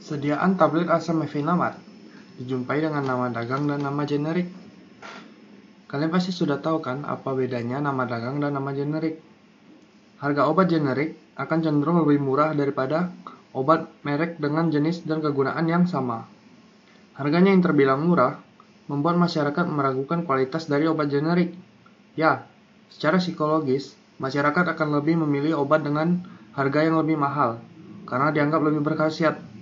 Sediaan tablet asam mefenamat dijumpai dengan nama dagang dan nama generik. Kalian pasti sudah tahu kan apa bedanya nama dagang dan nama generik. Harga obat generik akan cenderung lebih murah daripada obat merek dengan jenis dan kegunaan yang sama. Harganya yang terbilang murah membuat masyarakat meragukan kualitas dari obat generik. Ya, secara psikologis, masyarakat akan lebih memilih obat dengan harga yang lebih mahal karena dianggap lebih berkhasiat.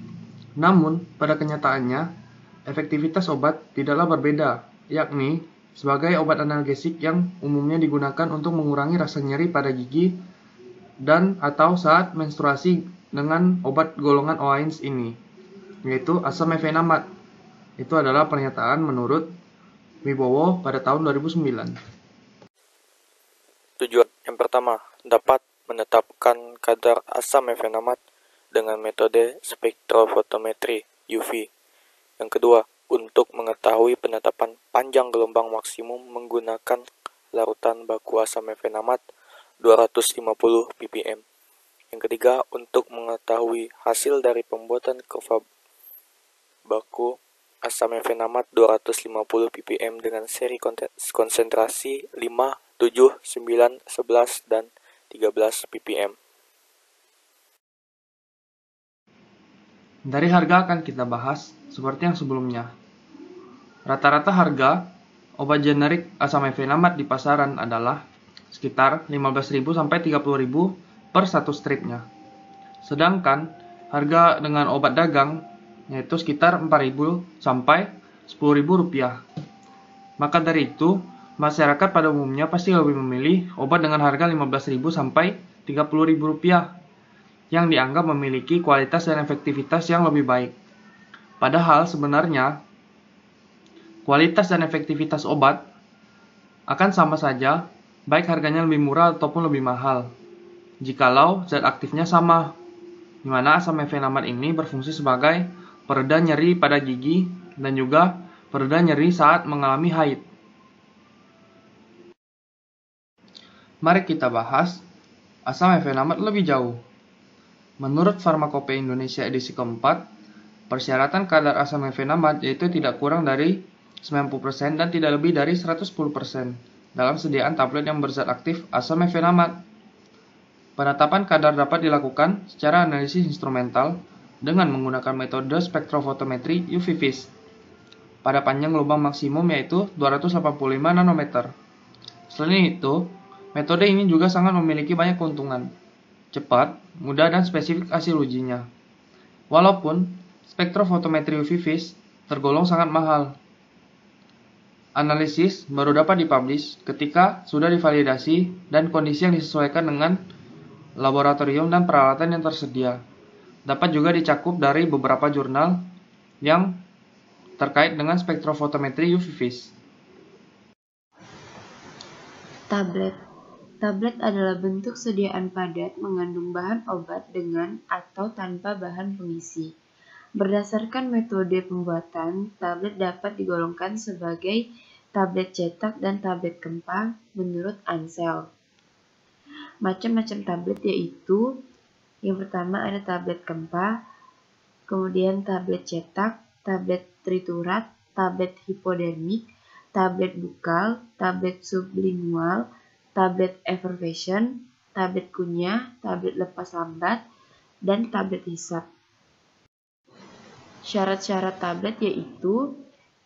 Namun, pada kenyataannya, efektivitas obat tidaklah berbeda, yakni sebagai obat analgesik yang umumnya digunakan untuk mengurangi rasa nyeri pada gigi dan atau saat menstruasi dengan obat golongan OAINS ini, yaitu asam mefenamat. Itu adalah pernyataan menurut Wibowo pada tahun 2009. Tujuan yang pertama, dapat menetapkan kadar asam mefenamat dengan metode spektrofotometri UV. Yang kedua, untuk mengetahui penetapan panjang gelombang maksimum menggunakan larutan baku asam mefenamat 250 ppm. Yang ketiga, untuk mengetahui hasil dari pembuatan kurva baku asam mefenamat 250 ppm dengan seri konsentrasi 5, 7, 9, 11, dan 13 ppm. Dari harga akan kita bahas seperti yang sebelumnya. Rata-rata harga obat generik asam mefenamat di pasaran adalah sekitar 15.000 sampai 30.000 per satu stripnya. Sedangkan harga dengan obat dagang yaitu sekitar 4.000 sampai 10.000 rupiah. Maka dari itu, masyarakat pada umumnya pasti lebih memilih obat dengan harga 15.000 sampai 30.000 rupiah yang dianggap memiliki kualitas dan efektivitas yang lebih baik. Padahal sebenarnya kualitas dan efektivitas obat akan sama saja, baik harganya lebih murah ataupun lebih mahal, jikalau zat aktifnya sama, di mana asam mefenamat ini berfungsi sebagai pereda nyeri pada gigi dan juga pereda nyeri saat mengalami haid. Mari kita bahas asam mefenamat lebih jauh. Menurut Farmakopeia Indonesia edisi keempat, persyaratan kadar asam mefenamat yaitu tidak kurang dari 90% dan tidak lebih dari 110% dalam sediaan tablet yang berzat aktif asam mefenamat. Penetapan kadar dapat dilakukan secara analisis instrumental dengan menggunakan metode spektrofotometri UV-Vis pada panjang gelombang maksimum yaitu 285 nanometer. Selain itu, metode ini juga sangat memiliki banyak keuntungan, cepat, mudah, dan spesifik hasil ujinya. Walaupun spektrofotometri UV-Vis tergolong sangat mahal, analisis baru dapat dipublish ketika sudah divalidasi dan kondisi yang disesuaikan dengan laboratorium dan peralatan yang tersedia. Dapat juga dicakup dari beberapa jurnal yang terkait dengan spektrofotometri UV-Vis. Tablet adalah bentuk sediaan padat mengandung bahan obat dengan atau tanpa bahan pengisi. Berdasarkan metode pembuatan, tablet dapat digolongkan sebagai tablet cetak dan tablet kempa menurut Ansel. Macam-macam tablet yaitu, yang pertama ada tablet kempa, kemudian tablet cetak, tablet triturat, tablet hipodermik, tablet bukal, tablet sublingual, tablet effervescent, tablet kunyah, tablet lepas lambat, dan tablet hisap. Syarat-syarat tablet yaitu,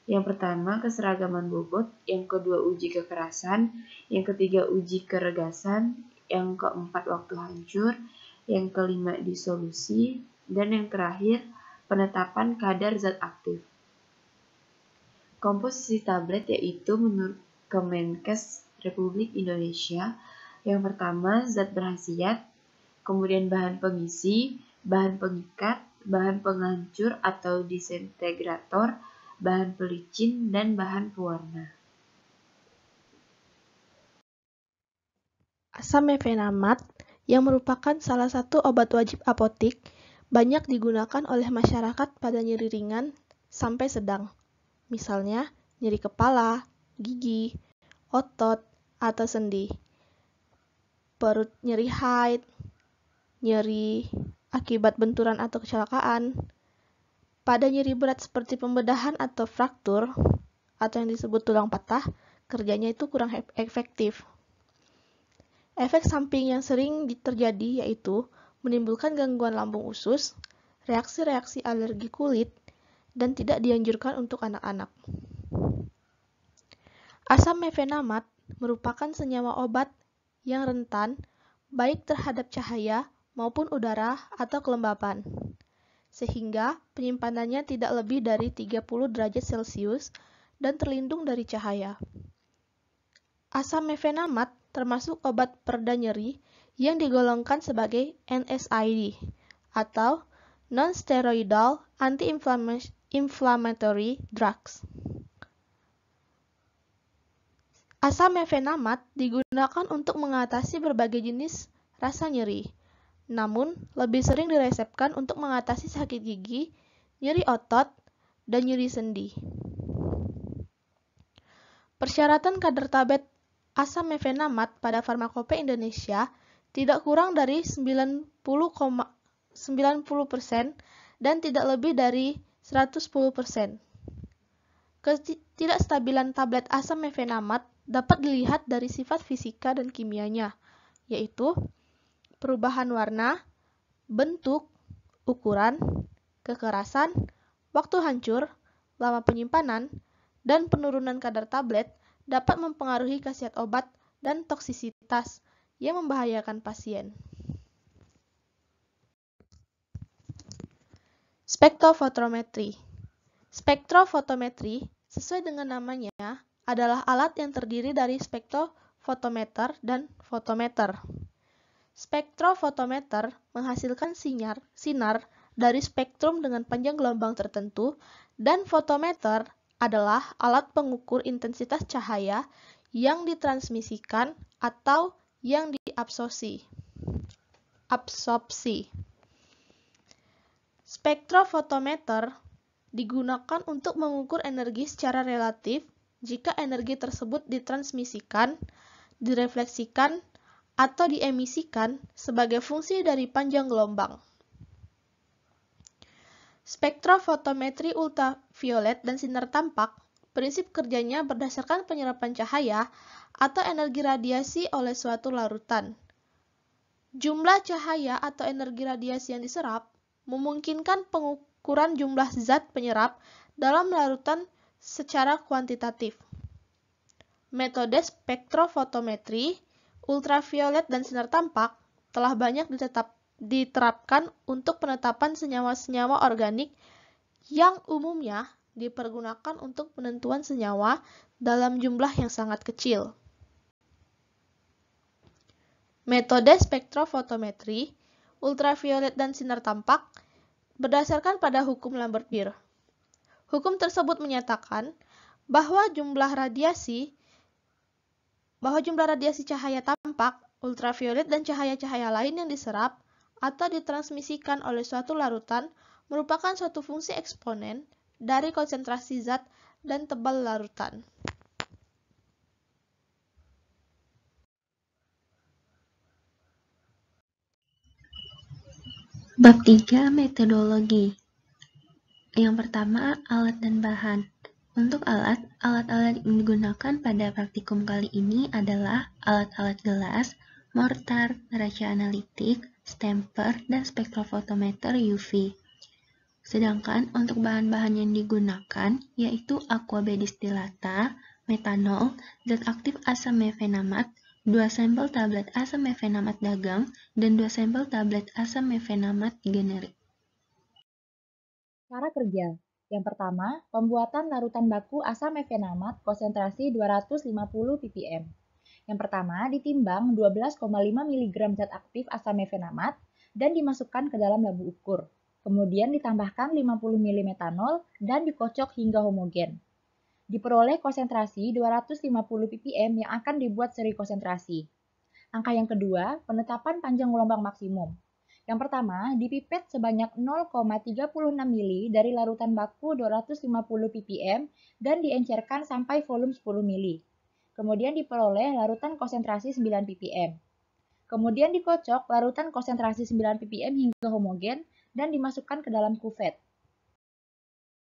yang pertama keseragaman bobot, yang kedua uji kekerasan, yang ketiga uji keregasan, yang keempat waktu hancur, yang kelima disolusi, dan yang terakhir penetapan kadar zat aktif. Komposisi tablet yaitu menurut Kemenkes Republik Indonesia, yang pertama zat berkhasiat, kemudian bahan pengisi, bahan pengikat, bahan penghancur atau disintegrator, bahan pelicin, dan bahan pewarna. Asam mefenamat yang merupakan salah satu obat wajib apotik banyak digunakan oleh masyarakat pada nyeri ringan sampai sedang. Misalnya, nyeri kepala, gigi, otot, atau sendi, perut nyeri haid, nyeri akibat benturan atau kecelakaan, Pada nyeri berat seperti pembedahan atau fraktur, atau yang disebut tulang patah, kerjanya itu kurang efektif. Efek samping yang sering terjadi yaitu menimbulkan gangguan lambung usus, reaksi-reaksi alergi kulit, dan tidak dianjurkan untuk anak-anak. Asam mefenamat merupakan senyawa obat yang rentan baik terhadap cahaya maupun udara atau kelembapan, sehingga penyimpanannya tidak lebih dari 30 derajat Celcius dan terlindung dari cahaya. Asam mefenamat termasuk obat pereda nyeri yang digolongkan sebagai NSAID atau non-steroidal anti-inflammatory drugs. Asam mefenamat digunakan untuk mengatasi berbagai jenis rasa nyeri, namun lebih sering diresepkan untuk mengatasi sakit gigi, nyeri otot, dan nyeri sendi. Persyaratan kadar tablet asam mefenamat pada Farmakope Indonesia tidak kurang dari 90% dan tidak lebih dari 110%. Ketidakstabilan tablet asam mefenamat dapat dilihat dari sifat fisika dan kimianya, yaitu perubahan warna, bentuk, ukuran, kekerasan, waktu hancur, lama penyimpanan, dan penurunan kadar tablet dapat mempengaruhi khasiat obat dan toksisitas yang membahayakan pasien. Spektrofotometri. Spektrofotometri, sesuai dengan namanya, adalah alat yang terdiri dari spektrofotometer dan fotometer. Spektrofotometer menghasilkan sinar dari spektrum dengan panjang gelombang tertentu, dan fotometer adalah alat pengukur intensitas cahaya yang ditransmisikan atau yang diabsorpsi. Spektrofotometer digunakan untuk mengukur energi secara relatif jika energi tersebut ditransmisikan, direfleksikan, atau diemisikan sebagai fungsi dari panjang gelombang. Spektrofotometri ultraviolet dan sinar tampak, prinsip kerjanya berdasarkan penyerapan cahaya atau energi radiasi oleh suatu larutan. Jumlah cahaya atau energi radiasi yang diserap memungkinkan pengukuran jumlah zat penyerap dalam larutan secara kuantitatif. Metode spektrofotometri, ultraviolet dan sinar tampak telah banyak diterapkan untuk penetapan senyawa-senyawa organik yang umumnya dipergunakan untuk penentuan senyawa dalam jumlah yang sangat kecil. Metode spektrofotometri, ultraviolet dan sinar tampak berdasarkan pada hukum Lambert-Beer. Hukum tersebut menyatakan bahwa jumlah radiasi cahaya tampak, ultraviolet dan cahaya-cahaya lain yang diserap atau ditransmisikan oleh suatu larutan merupakan suatu fungsi eksponen dari konsentrasi zat dan tebal larutan. Bab 3. Metodologi. Yang pertama, alat dan bahan. Untuk alat-alat yang digunakan pada praktikum kali ini adalah alat-alat gelas, mortar, neraca analitik, stamper, dan spektrofotometer UV. Sedangkan untuk bahan-bahan yang digunakan yaitu aqua bedistillata, metanol, zat aktif asam mefenamat, 2 sampel tablet asam mefenamat dagang, dan 2 sampel tablet asam mefenamat generik. Cara kerja. Yang pertama, pembuatan larutan baku asam mefenamat konsentrasi 250 ppm. Yang pertama, ditimbang 12,5 mg zat aktif asam mefenamat dan dimasukkan ke dalam labu ukur. Kemudian ditambahkan 50 ml metanol dan dikocok hingga homogen. Diperoleh konsentrasi 250 ppm yang akan dibuat seri konsentrasi. Angka yang kedua, penetapan panjang gelombang maksimum. Yang pertama, dipipet sebanyak 0,36 mili dari larutan baku 250 ppm dan diencerkan sampai volume 10 mili. Kemudian diperoleh larutan konsentrasi 9 ppm. Kemudian dikocok larutan konsentrasi 9 ppm hingga homogen dan dimasukkan ke dalam kuvet.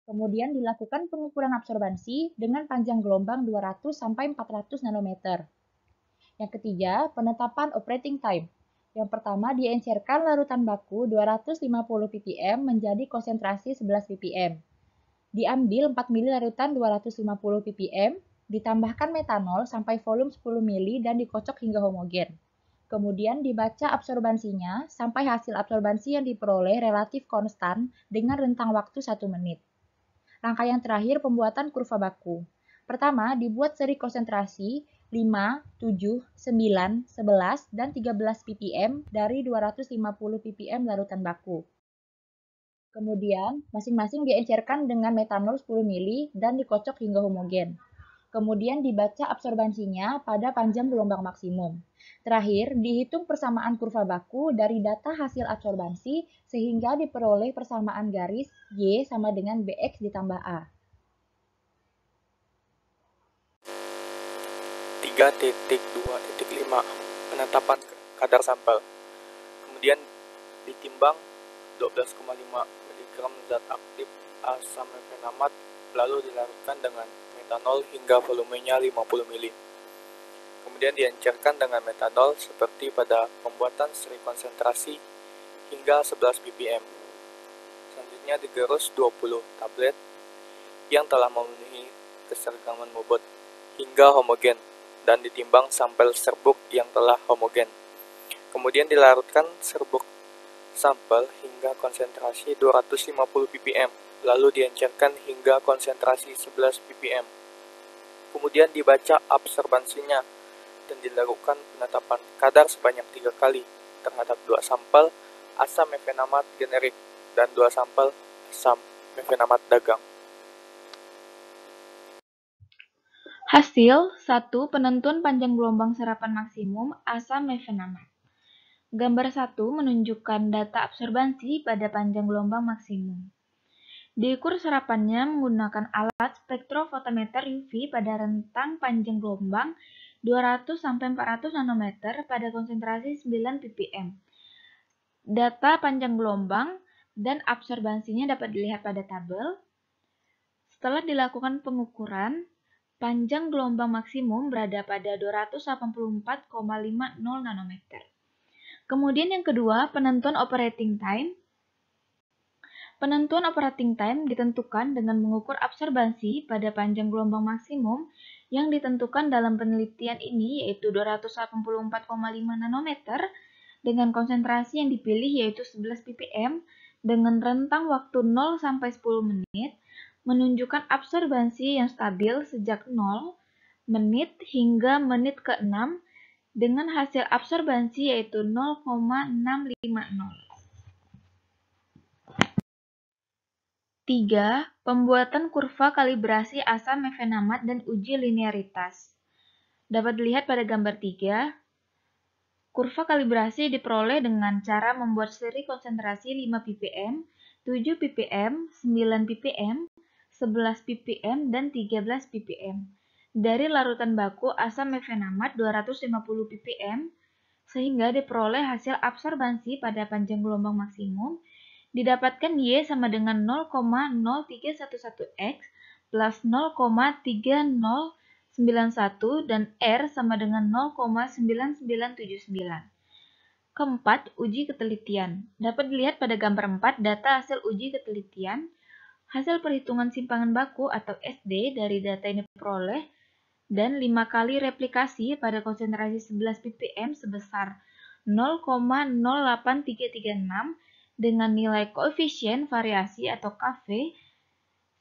Kemudian dilakukan pengukuran absorbansi dengan panjang gelombang 200 sampai 400 nanometer. Yang ketiga, penetapan operating time. Yang pertama, diencerkan larutan baku 250 ppm menjadi konsentrasi 11 ppm. Diambil 4 ml larutan 250 ppm, ditambahkan metanol sampai volume 10 ml dan dikocok hingga homogen. Kemudian dibaca absorbansinya sampai hasil absorbansi yang diperoleh relatif konstan dengan rentang waktu 1 menit. Rangkaian terakhir pembuatan kurva baku. Pertama, dibuat seri konsentrasi 5, 7, 9, 11, dan 13 ppm dari 250 ppm larutan baku. Kemudian, masing-masing diencerkan dengan metanol 10 ml dan dikocok hingga homogen. Kemudian dibaca absorbansinya pada panjang gelombang maksimum. Terakhir, dihitung persamaan kurva baku dari data hasil absorbansi sehingga diperoleh persamaan garis Y sama dengan BX ditambah A. 3.2.5 Penetapan kadar sampel. Kemudian ditimbang 12,5 mg zat aktif asam mefenamat lalu dilarutkan dengan metanol hingga volumenya 50 ml. Kemudian diencerkan dengan metanol seperti pada pembuatan seri konsentrasi hingga 11 ppm. Selanjutnya digerus 20 tablet yang telah memenuhi keseragaman bobot hingga homogen dan ditimbang sampel serbuk yang telah homogen. Kemudian dilarutkan serbuk sampel hingga konsentrasi 250 ppm, lalu diencerkan hingga konsentrasi 11 ppm. Kemudian dibaca absorbansinya dan dilakukan penetapan kadar sebanyak 3 kali terhadap 2 sampel asam mefenamat generik dan 2 sampel asam mefenamat dagang. Hasil 1. Penentuan panjang gelombang serapan maksimum asam mefenamat. Gambar 1 menunjukkan data absorbansi pada panjang gelombang maksimum. Diukur serapannya menggunakan alat spektrofotometer UV pada rentang panjang gelombang 200-400 nanometer pada konsentrasi 9 ppm. Data panjang gelombang dan absorbansinya dapat dilihat pada tabel. Setelah dilakukan pengukuran, panjang gelombang maksimum berada pada 284,50 nanometer. Kemudian yang kedua, penentuan operating time. Penentuan operating time ditentukan dengan mengukur absorbansi pada panjang gelombang maksimum yang ditentukan dalam penelitian ini yaitu 284,5 nanometer dengan konsentrasi yang dipilih yaitu 11 ppm dengan rentang waktu 0 sampai 10 menit menunjukkan absorbansi yang stabil sejak 0 menit hingga menit ke-6 dengan hasil absorbansi yaitu 0,650. 3. Pembuatan kurva kalibrasi asam mefenamat dan uji linearitas. Dapat dilihat pada gambar 3. Kurva kalibrasi diperoleh dengan cara membuat seri konsentrasi 5 ppm, 7 ppm, 9 ppm, 11 ppm, dan 13 ppm dari larutan baku asam mefenamat 250 ppm sehingga diperoleh hasil absorbansi pada panjang gelombang maksimum didapatkan Y sama dengan 0,0311X plus 0,3091 dan R sama dengan 0,9979. Keempat, uji ketelitian. Dapat dilihat pada gambar 4 data hasil uji ketelitian. Hasil perhitungan simpangan baku atau SD dari data ini diperoleh dan 5 kali replikasi pada konsentrasi 11 ppm sebesar 0,08336 dengan nilai koefisien variasi atau KV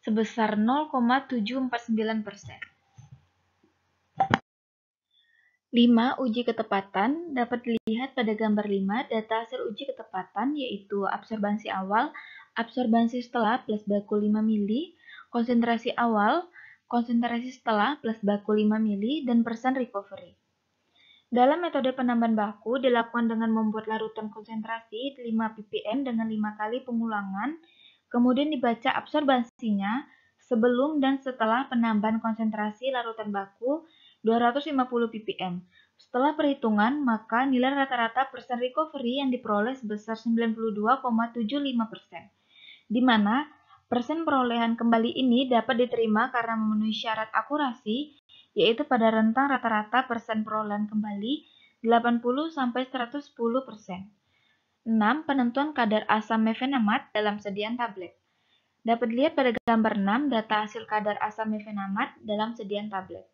sebesar 0,749%. 5. Uji ketepatan. Dapat dilihat pada gambar 5 data hasil uji ketepatan yaitu absorbansi awal, absorbansi setelah plus baku 5 mili, konsentrasi awal, konsentrasi setelah plus baku 5 mili, dan persen recovery. Dalam metode penambahan baku dilakukan dengan membuat larutan konsentrasi 5 ppm dengan 5 kali pengulangan, kemudian dibaca absorbansinya sebelum dan setelah penambahan konsentrasi larutan baku 250 ppm. Setelah perhitungan, maka nilai rata-rata persen recovery yang diperoleh sebesar 92,75%, di mana Persen perolehan kembali ini dapat diterima karena memenuhi syarat akurasi, yaitu pada rentang rata-rata persen perolehan kembali 80–110%. 6. Penentuan kadar asam mefenamat dalam sediaan tablet. Dapat dilihat pada gambar 6 data hasil kadar asam mefenamat dalam sediaan tablet.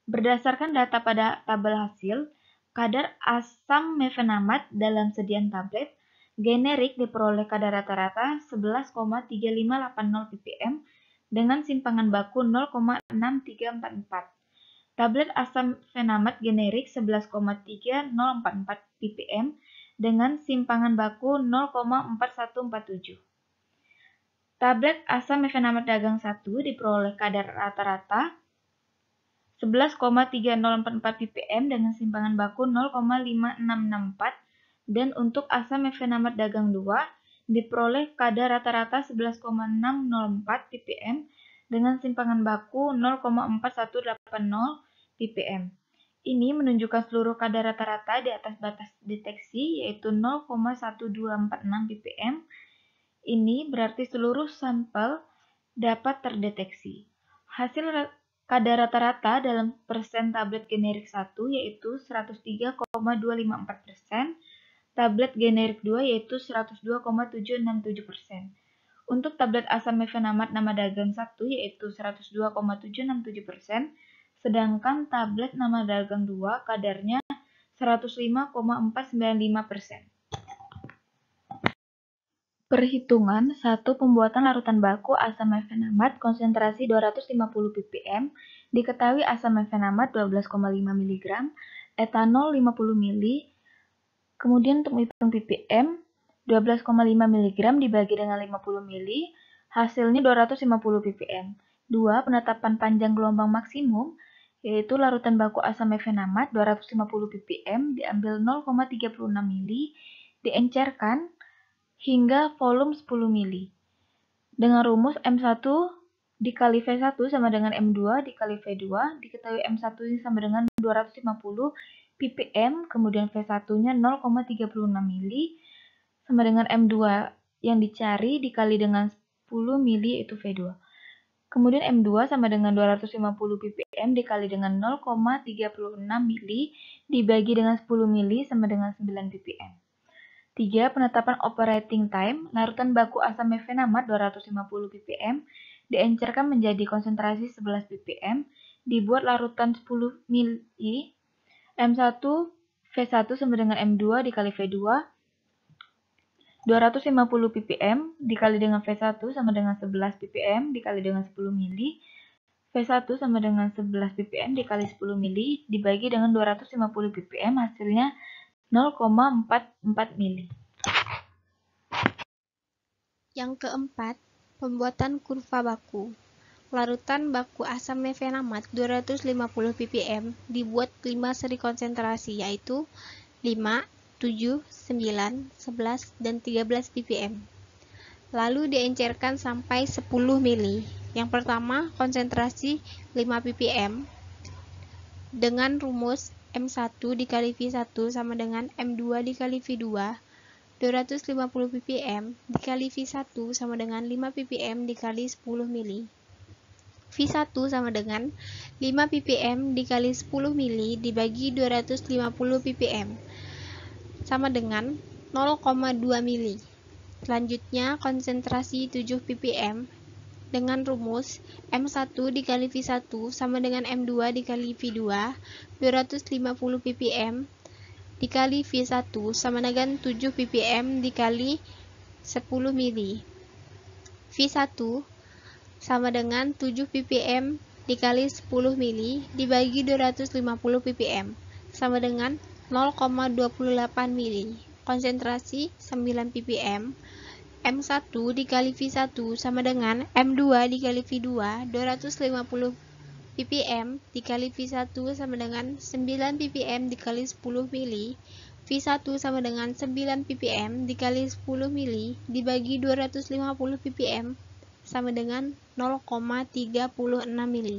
Berdasarkan data pada tabel hasil, kadar asam mefenamat dalam sediaan tablet generik diperoleh kadar rata-rata 11,3580 ppm dengan simpangan baku 0,6344. Tablet asam mefenamat generik 11,3044 ppm dengan simpangan baku 0,4147. Tablet asam mefenamat dagang 1 diperoleh kadar rata-rata 11,3044 ppm dengan simpangan baku 0,5664, dan untuk asam mefenamat dagang 2 diperoleh kadar rata-rata 11,604 ppm dengan simpangan baku 0,4180 ppm. Ini menunjukkan seluruh kadar rata-rata di atas batas deteksi, yaitu 0,1246 ppm. Ini berarti seluruh sampel dapat terdeteksi. Hasil kadar rata-rata dalam persen tablet generik 1 yaitu 103,254%, tablet generik 2 yaitu 102,767%. Untuk tablet asam mefenamat nama dagang 1 yaitu 102,767%, sedangkan tablet nama dagang 2 kadarnya 105,495%. Perhitungan 1. Pembuatan larutan baku asam mefenamat konsentrasi 250 ppm, diketahui asam mefenamat 12,5 mg, etanol 50 ml. Kemudian untuk menghitung ppm, 12,5 mg dibagi dengan 50 ml, hasilnya 250 ppm. 2. Penetapan panjang gelombang maksimum, yaitu larutan baku asam mefenamat 250 ppm diambil 0,36 ml, diencerkan hingga volume 10 ml. Dengan rumus M1 dikali V1 sama dengan M2 dikali V2, diketahui M1 ini sama dengan 250 ppm, kemudian V1-nya 0,36 ml, sama dengan M2 yang dicari dikali dengan 10 ml yaitu V2. Kemudian M2 sama dengan 250 ppm dikali dengan 0,36 ml dibagi dengan 10 ml sama dengan 9 ppm. 3. Penetapan operating time, larutan baku asam mefenamat 250 ppm diencerkan menjadi konsentrasi 11 ppm, dibuat larutan 10 ml, M1 V1 sama dengan M2 dikali V2, 250 ppm dikali dengan V1 sama dengan 11 ppm dikali dengan 10 ml, V1 sama dengan 11 ppm dikali 10 ml dibagi dengan 250 ppm, hasilnya 0,44 ml. Yang keempat, pembuatan kurva baku. Larutan baku asam mefenamat 250 ppm dibuat 5 seri konsentrasi, yaitu 5, 7, 9, 11, dan 13 ppm. Lalu diencerkan sampai 10 ml. Yang pertama, konsentrasi 5 ppm dengan rumus M1 dikali V1 sama dengan M2 dikali V2. 250 ppm dikali V1 sama dengan 5 ppm dikali 10 ml. V1 sama dengan 5 ppm dikali 10 ml dibagi 250 ppm sama dengan 0,2 ml. Selanjutnya konsentrasi 7 ppm dengan rumus M1 dikali V1 sama dengan M2 dikali V2. 250 ppm dikali V1 sama dengan 7 ppm dikali 10 ml. V1 sama dengan 7 ppm dikali 10 ml dibagi 250 ppm sama dengan 0,28 ml. Konsentrasi 9 ppm. M1 dikali V1 sama dengan M2 dikali V2. 250 ppm dikali V1 sama dengan 9 ppm dikali 10 ml. V1 sama dengan 9 ppm dikali 10 ml dibagi 250 ppm sama dengan 0,36 ml.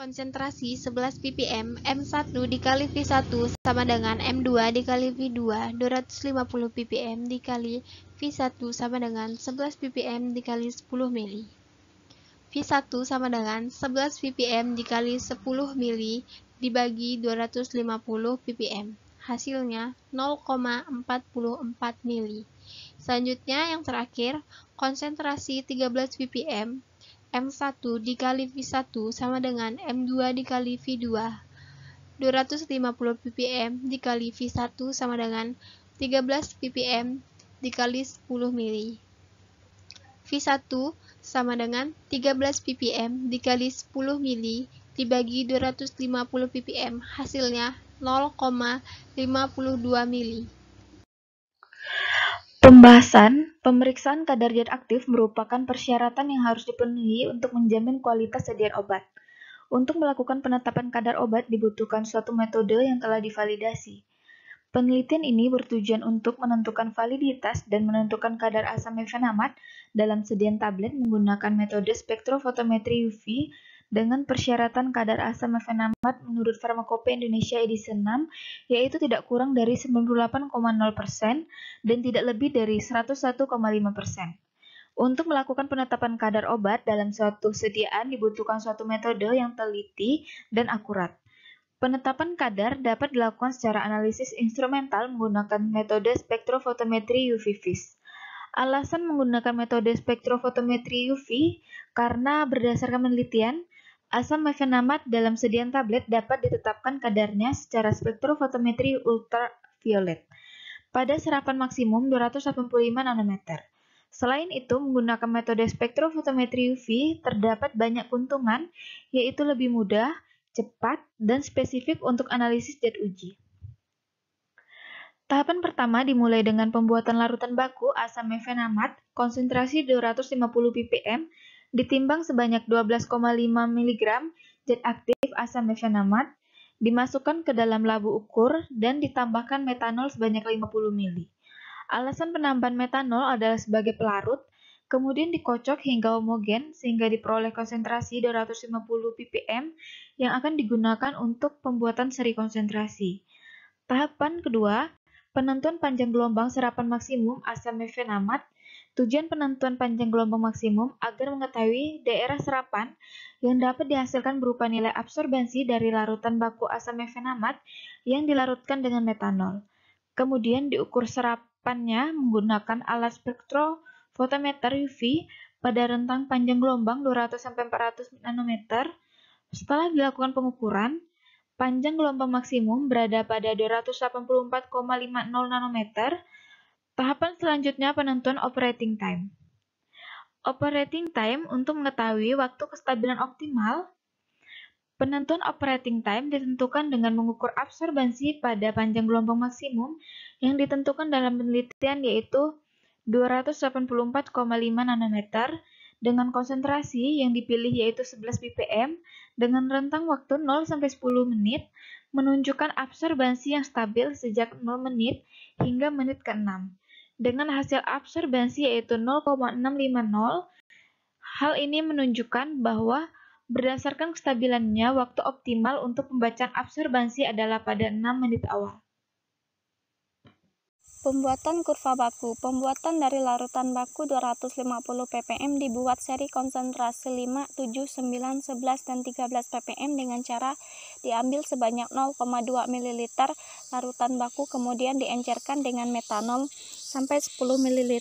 Konsentrasi 11 ppm M1 dikali V1 sama dengan M2 dikali V2, 250 ppm dikali V1 sama dengan 11 ppm dikali 10 mili. V1 sama dengan 11 ppm dikali 10 mili dibagi 250 ppm. Hasilnya 0,44 mili. Selanjutnya yang terakhir, konsentrasi 13 ppm M1 dikali V1 sama dengan M2 dikali V2, 250 ppm dikali V1 sama dengan 13 ppm dikali 10 mili. V1 sama dengan 13 ppm dikali 10 mili dibagi 250 ppm, hasilnya 0,52 mili. Pemeriksaan kadar zat aktif merupakan persyaratan yang harus dipenuhi untuk menjamin kualitas sediaan obat. Untuk melakukan penetapan kadar obat dibutuhkan suatu metode yang telah divalidasi. Penelitian ini bertujuan untuk menentukan validitas dan menentukan kadar asam mefenamat dalam sediaan tablet menggunakan metode spektrofotometri UV dengan persyaratan kadar asam mefenamat menurut Farmakope Indonesia edisi 6 yaitu tidak kurang dari 98,0% dan tidak lebih dari 101,5%. Untuk melakukan penetapan kadar obat dalam suatu sediaan dibutuhkan suatu metode yang teliti dan akurat. Penetapan kadar dapat dilakukan secara analisis instrumental menggunakan metode spektrofotometri UV-Vis. Alasan menggunakan metode spektrofotometri UV karena berdasarkan penelitian, asam mefenamat dalam sediaan tablet dapat ditetapkan kadarnya secara spektrofotometri ultraviolet pada serapan maksimum 285 nanometer. Selain itu, menggunakan metode spektrofotometri UV terdapat banyak keuntungan, yaitu lebih mudah, cepat, dan spesifik untuk analisis zat uji. Tahapan pertama dimulai dengan pembuatan larutan baku asam mefenamat konsentrasi 250 ppm ditimbang sebanyak 12,5 mg zat aktif asam mefenamat, dimasukkan ke dalam labu ukur dan ditambahkan metanol sebanyak 50 ml. Alasan penambahan metanol adalah sebagai pelarut, kemudian dikocok hingga homogen sehingga diperoleh konsentrasi 250 ppm yang akan digunakan untuk pembuatan seri konsentrasi. Tahapan kedua, penentuan panjang gelombang serapan maksimum asam mefenamat. Tujuan penentuan panjang gelombang maksimum agar mengetahui daerah serapan yang dapat dihasilkan berupa nilai absorbensi dari larutan baku asam mefenamat yang dilarutkan dengan metanol. Kemudian diukur serapannya menggunakan alat spektrofotometer UV pada rentang panjang gelombang 200-400 nanometer. Setelah dilakukan pengukuran, panjang gelombang maksimum berada pada 284,50 nanometer. Tahapan selanjutnya penentuan operating time. Operating time untuk mengetahui waktu kestabilan optimal. Penentuan operating time ditentukan dengan mengukur absorbensi pada panjang gelombang maksimum yang ditentukan dalam penelitian yaitu 284,5 nanometer dengan konsentrasi yang dipilih yaitu 11 ppm dengan rentang waktu 0-10 menit menunjukkan absorbensi yang stabil sejak 0 menit hingga menit ke-6 dengan hasil absorbensi yaitu 0,650. Hal ini menunjukkan bahwa berdasarkan kestabilannya waktu optimal untuk pembacaan absorbensi adalah pada 6 menit awal. Pembuatan kurva baku. Pembuatan dari larutan baku 250 ppm dibuat seri konsentrasi 5, 7, 9, 11, dan 13 ppm dengan cara diambil sebanyak 0,2 ml larutan baku kemudian diencerkan dengan metanol sampai 10 ml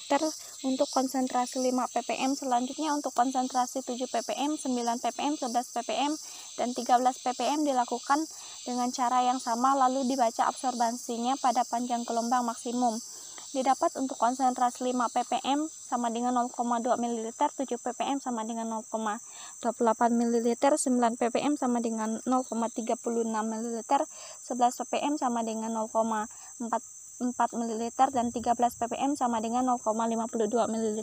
untuk konsentrasi 5 ppm. Selanjutnya untuk konsentrasi 7 ppm, 9 ppm, 11 ppm, dan 13 ppm dilakukan dengan cara yang sama lalu dibaca absorbensinya pada panjang gelombang maksimum. Didapat untuk konsentrasi 5 ppm sama dengan 0,2 ml, 7 ppm sama dengan 0,28 ml, 9 ppm sama dengan 0,36 ml, 11 ppm sama dengan 0,4 ml, dan 13 ppm sama dengan 0,52 ml.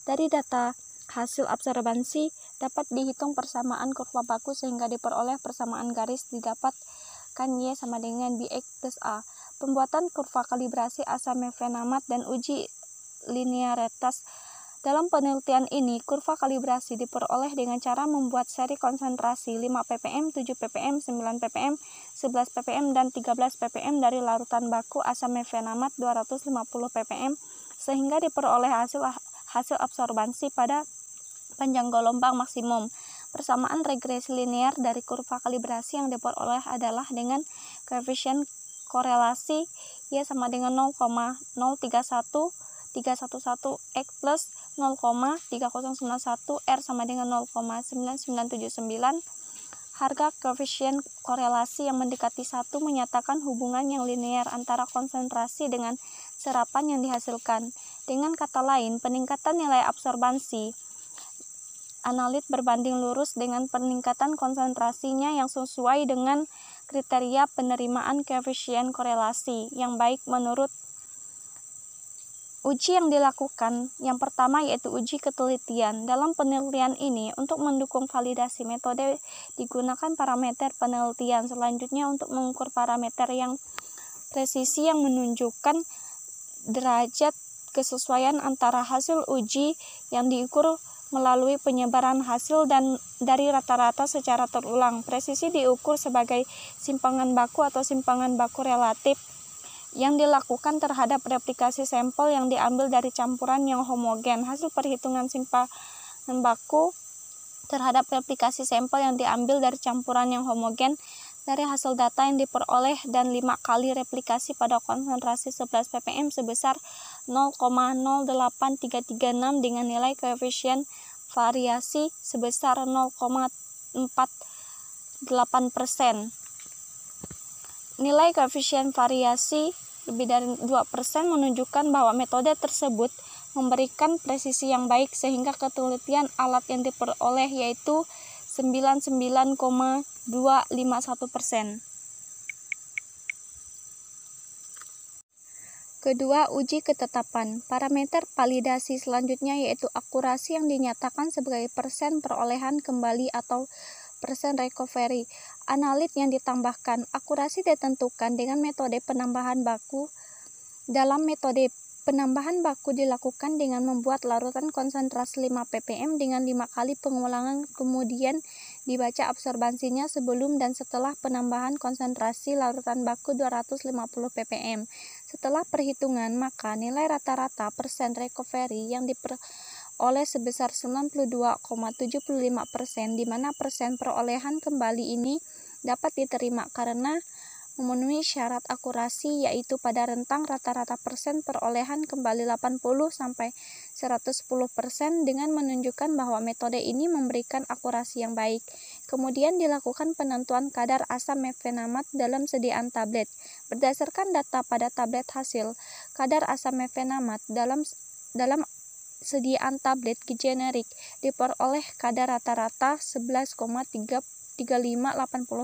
Dari data hasil absorbensi dapat dihitung persamaan kurva baku sehingga diperoleh persamaan garis didapatkan Y sama dengan Bx plus A. Pembuatan kurva kalibrasi asam mefenamat dan uji linearitas Dalam penelitian ini, kurva kalibrasi diperoleh dengan cara membuat seri konsentrasi 5 ppm, 7 ppm, 9 ppm, 11 ppm, dan 13 ppm dari larutan baku asam mefenamat 250 ppm, sehingga diperoleh hasil absorbansi pada panjang gelombang maksimum. Persamaan regresi linear dari kurva kalibrasi yang diperoleh adalah dengan koefisien korelasi Y sama dengan 0,031311 X plus 0,3091 R sama dengan 0,9979. Harga koefisien korelasi yang mendekati 1 menyatakan hubungan yang linear antara konsentrasi dengan serapan yang dihasilkan. Dengan kata lain, peningkatan nilai absorbansi analit berbanding lurus dengan peningkatan konsentrasinya yang sesuai dengan kriteria penerimaan koefisien korelasi yang baik menurut uji yang dilakukan. Yang pertama yaitu uji ketelitian. Dalam penelitian ini, untuk mendukung validasi metode digunakan parameter penelitian. Selanjutnya untuk mengukur parameter yang presisi yang menunjukkan derajat kesesuaian antara hasil uji yang diukur melalui penyebaran hasil dan dari rata-rata secara terulang. Presisi diukur sebagai simpangan baku atau simpangan baku relatif yang dilakukan terhadap replikasi sampel yang diambil dari campuran yang homogen. Hasil perhitungan simpangan baku terhadap replikasi sampel yang diambil dari campuran yang homogen dari hasil data yang diperoleh dan 5 kali replikasi pada konsentrasi 11 ppm sebesar 0,08336 dengan nilai koefisien variasi sebesar 0,48%. Nilai koefisien variasi lebih dari 2% menunjukkan bahwa metode tersebut memberikan presisi yang baik sehingga ketelitian alat yang diperoleh yaitu 99,251%. Kedua, uji ketetapan. Parameter validasi selanjutnya yaitu akurasi yang dinyatakan sebagai persen perolehan kembali atau persen recovery. Analit yang ditambahkan. Akurasi ditentukan dengan metode penambahan baku. Dalam metode penambahan baku dilakukan dengan membuat larutan konsentrasi 5 ppm dengan 5 kali pengulangan, kemudian dibaca absorbansinya sebelum dan setelah penambahan konsentrasi larutan baku 250 ppm. Setelah perhitungan, maka nilai rata-rata persen recovery yang diperoleh sebesar 92,75%, di mana persen perolehan kembali ini dapat diterima karena memenuhi syarat akurasi, yaitu pada rentang rata-rata persen perolehan kembali 80-110% dengan menunjukkan bahwa metode ini memberikan akurasi yang baik. Kemudian dilakukan penentuan kadar asam mefenamat dalam sediaan tablet. Berdasarkan data pada tablet hasil, kadar asam mefenamat dalam sediaan tablet generik diperoleh kadar rata-rata 11,3580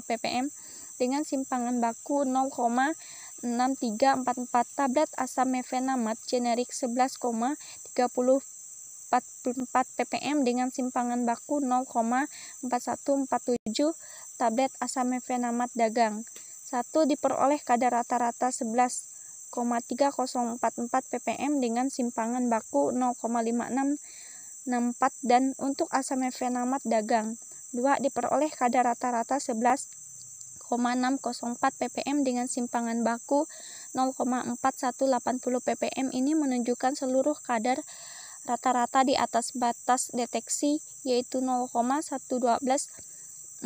ppm dengan simpangan baku 0,6344. Tablet asam mefenamat generik 11,3044 ppm dengan simpangan baku 0,4147. Tablet asam mefenamat dagang 1 diperoleh kadar rata-rata 11,3044 ppm dengan simpangan baku 0,5664, dan untuk asam mefenamat dagang 2 diperoleh kadar rata-rata 11,604 ppm dengan simpangan baku 0,4180 ppm. Ini menunjukkan seluruh kadar rata-rata di atas batas deteksi yaitu 0,11246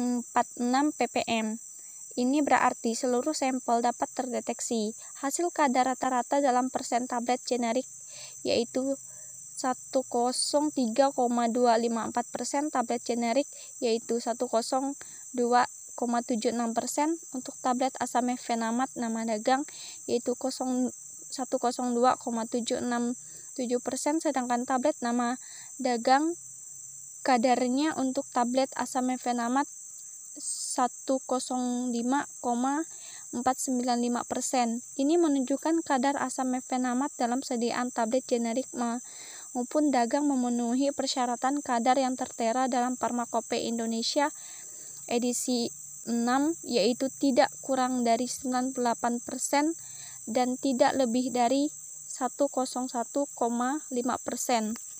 ppm. Ini berarti seluruh sampel dapat terdeteksi. Hasil kadar rata-rata dalam persen tablet generik yaitu 103,254%, tablet generik yaitu 102,76%, untuk tablet asam mefenamat nama dagang yaitu 102,767%, sedangkan tablet nama dagang kadarnya untuk tablet asam mefenamat 105,495%. Ini menunjukkan kadar asam mefenamat dalam sediaan tablet generik maupun dagang memenuhi persyaratan kadar yang tertera dalam Pharmacope Indonesia edisi 6, yaitu tidak kurang dari 98% dan tidak lebih dari 101,5%.